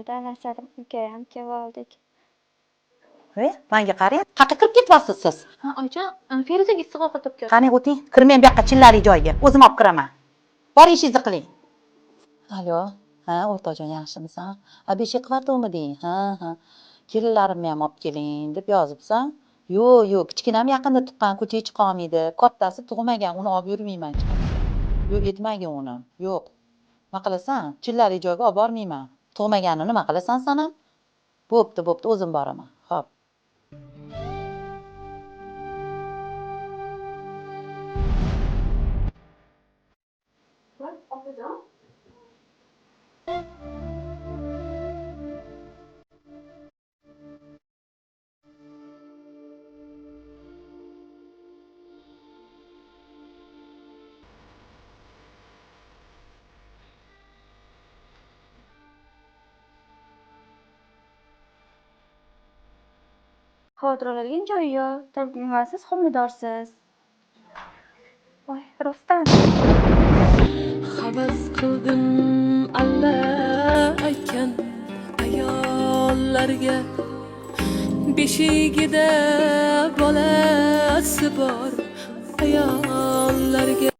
Dunyoda nasarim ukayam keldik. Menga qarang, qayerga kirib ketyapsiz siz? Ha, oyijon, Feruzaga issiq ovqat olib keldim. Qani o'ting, kirmang bu yoqqa chillali joyga. O'zim olib kiraman. Bor ishingizni qiling. Alo, ha, o'rtoqjon yaxshimisan? Abeshik qilardimiding? Ha. Kelinlarimni ham olib keling deb yozibsan. Yo'q, kichkinam yaqinda tuqqan, ko'chaga chiqa olmaydi. Kattasi tug'magan, uni olib yurmayman hech qayerga. Yo'q, yetmagan uni. Yo'q. Nima qilasan? Chillali joyga olib bormayman. Tug'maganini nima qilasan san ham? Bo'pti, o'zim boraman. Xo'p. Xotiralarga joyi yo'q. Talpinmasiz, homiladorsiz. Voy, rostdan. Havas qildim alla aytgan ayollarga, beshigida bolasi bor ayollarga.